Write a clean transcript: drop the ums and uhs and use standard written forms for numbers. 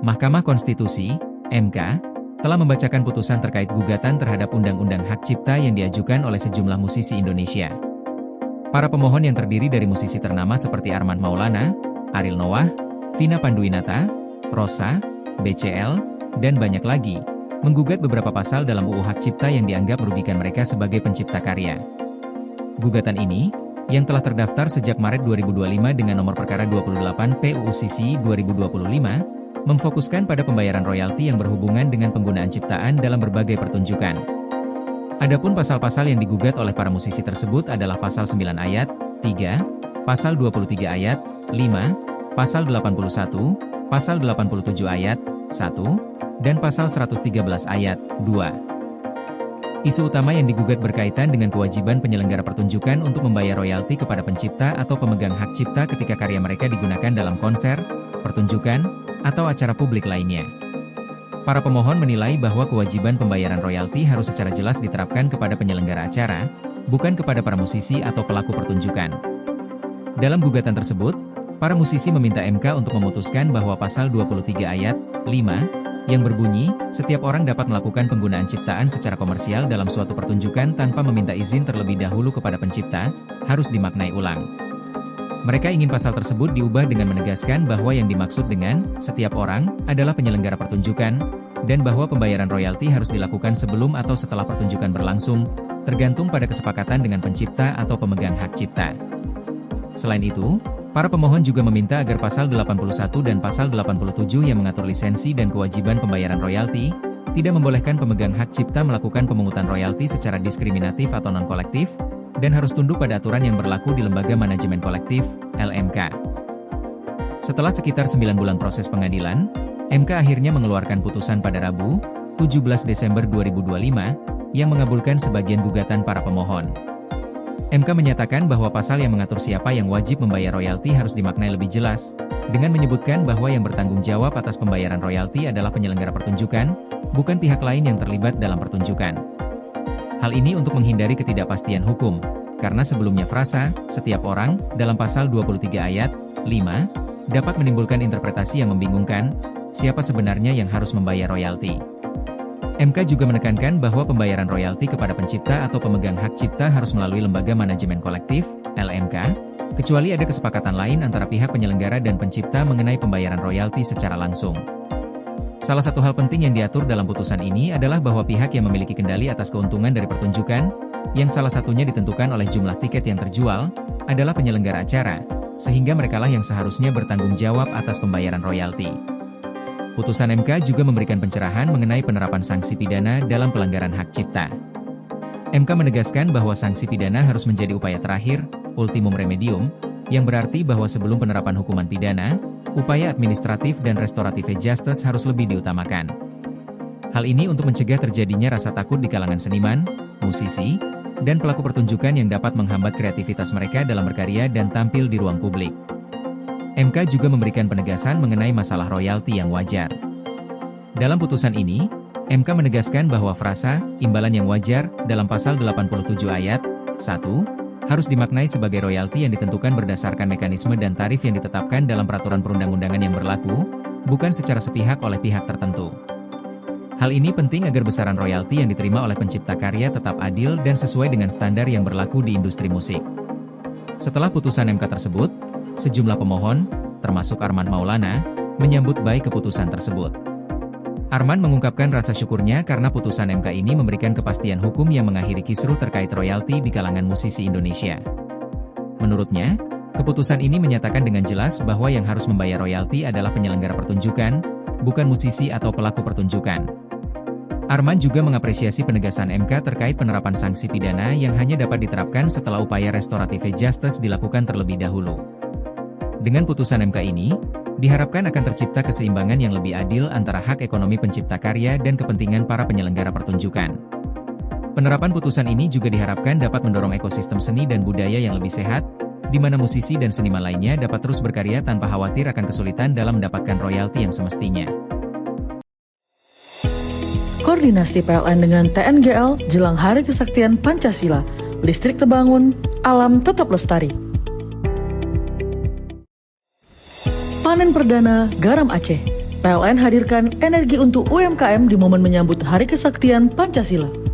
Mahkamah Konstitusi, MK, telah membacakan putusan terkait gugatan terhadap Undang-Undang Hak Cipta yang diajukan oleh sejumlah musisi Indonesia. Para pemohon yang terdiri dari musisi ternama seperti Armand Maulana, Ariel Noah, Vina Panduwinata, Rosa, BCL, dan banyak lagi, menggugat beberapa pasal dalam UU Hak Cipta yang dianggap merugikan mereka sebagai pencipta karya. Gugatan ini, yang telah terdaftar sejak Maret 2025 dengan nomor perkara 28 PUU/CC 2025, memfokuskan pada pembayaran royalti yang berhubungan dengan penggunaan ciptaan dalam berbagai pertunjukan. Adapun pasal-pasal yang digugat oleh para musisi tersebut adalah pasal 9 ayat 3, pasal 23 ayat 5, pasal 81, pasal 87 ayat 1, dan pasal 113 ayat 2. Isu utama yang digugat berkaitan dengan kewajiban penyelenggara pertunjukan untuk membayar royalti kepada pencipta atau pemegang hak cipta ketika karya mereka digunakan dalam konser, pertunjukan, atau acara publik lainnya. Para pemohon menilai bahwa kewajiban pembayaran royalti harus secara jelas diterapkan kepada penyelenggara acara, bukan kepada para musisi atau pelaku pertunjukan. Dalam gugatan tersebut, para musisi meminta MK untuk memutuskan bahwa pasal 23 ayat 5, yang berbunyi, setiap orang dapat melakukan penggunaan ciptaan secara komersial dalam suatu pertunjukan tanpa meminta izin terlebih dahulu kepada pencipta, harus dimaknai ulang. Mereka ingin pasal tersebut diubah dengan menegaskan bahwa yang dimaksud dengan setiap orang adalah penyelenggara pertunjukan, dan bahwa pembayaran royalti harus dilakukan sebelum atau setelah pertunjukan berlangsung, tergantung pada kesepakatan dengan pencipta atau pemegang hak cipta. Selain itu, para pemohon juga meminta agar pasal 81 dan pasal 87 yang mengatur lisensi dan kewajiban pembayaran royalti, tidak membolehkan pemegang hak cipta melakukan pemungutan royalti secara diskriminatif atau non-kolektif, dan harus tunduk pada aturan yang berlaku di Lembaga Manajemen Kolektif, LMK. Setelah sekitar 9 bulan proses pengadilan, MK akhirnya mengeluarkan putusan pada Rabu, 17 Desember 2025, yang mengabulkan sebagian gugatan para pemohon. MK menyatakan bahwa pasal yang mengatur siapa yang wajib membayar royalti harus dimaknai lebih jelas, dengan menyebutkan bahwa yang bertanggung jawab atas pembayaran royalti adalah penyelenggara pertunjukan, bukan pihak lain yang terlibat dalam pertunjukan. Hal ini untuk menghindari ketidakpastian hukum, karena sebelumnya frasa, setiap orang, dalam pasal 23 ayat 5, dapat menimbulkan interpretasi yang membingungkan, siapa sebenarnya yang harus membayar royalti. MK juga menekankan bahwa pembayaran royalti kepada pencipta atau pemegang hak cipta harus melalui Lembaga Manajemen Kolektif, LMK, kecuali ada kesepakatan lain antara pihak penyelenggara dan pencipta mengenai pembayaran royalti secara langsung. Salah satu hal penting yang diatur dalam putusan ini adalah bahwa pihak yang memiliki kendali atas keuntungan dari pertunjukan, yang salah satunya ditentukan oleh jumlah tiket yang terjual, adalah penyelenggara acara, sehingga merekalah yang seharusnya bertanggung jawab atas pembayaran royalti. Putusan MK juga memberikan pencerahan mengenai penerapan sanksi pidana dalam pelanggaran hak cipta. MK menegaskan bahwa sanksi pidana harus menjadi upaya terakhir, ultimum remedium, yang berarti bahwa sebelum penerapan hukuman pidana, upaya administratif dan restoratif justice harus lebih diutamakan. Hal ini untuk mencegah terjadinya rasa takut di kalangan seniman, musisi, dan pelaku pertunjukan yang dapat menghambat kreativitas mereka dalam berkarya dan tampil di ruang publik. MK juga memberikan penegasan mengenai masalah royalti yang wajar. Dalam putusan ini, MK menegaskan bahwa frasa, imbalan yang wajar, dalam pasal 87 ayat 1, harus dimaknai sebagai royalti yang ditentukan berdasarkan mekanisme dan tarif yang ditetapkan dalam peraturan perundang-undangan yang berlaku, bukan secara sepihak oleh pihak tertentu. Hal ini penting agar besaran royalti yang diterima oleh pencipta karya tetap adil dan sesuai dengan standar yang berlaku di industri musik. Setelah putusan MK tersebut, sejumlah pemohon, termasuk Armand Maulana, menyambut baik keputusan tersebut. Armand mengungkapkan rasa syukurnya karena putusan MK ini memberikan kepastian hukum yang mengakhiri kisruh terkait royalti di kalangan musisi Indonesia. Menurutnya, keputusan ini menyatakan dengan jelas bahwa yang harus membayar royalti adalah penyelenggara pertunjukan, bukan musisi atau pelaku pertunjukan. Armand juga mengapresiasi penegasan MK terkait penerapan sanksi pidana yang hanya dapat diterapkan setelah upaya restoratif justice dilakukan terlebih dahulu. Dengan putusan MK ini, diharapkan akan tercipta keseimbangan yang lebih adil antara hak ekonomi pencipta karya dan kepentingan para penyelenggara pertunjukan. Penerapan putusan ini juga diharapkan dapat mendorong ekosistem seni dan budaya yang lebih sehat, di mana musisi dan seniman lainnya dapat terus berkarya tanpa khawatir akan kesulitan dalam mendapatkan royalti yang semestinya. Koordinasi PLN dengan TNGL jelang Hari Kesaktian Pancasila, listrik terbangun, alam tetap lestari. Panen perdana garam Aceh. PLN hadirkan energi untuk UMKM di momen menyambut Hari Kesaktian Pancasila.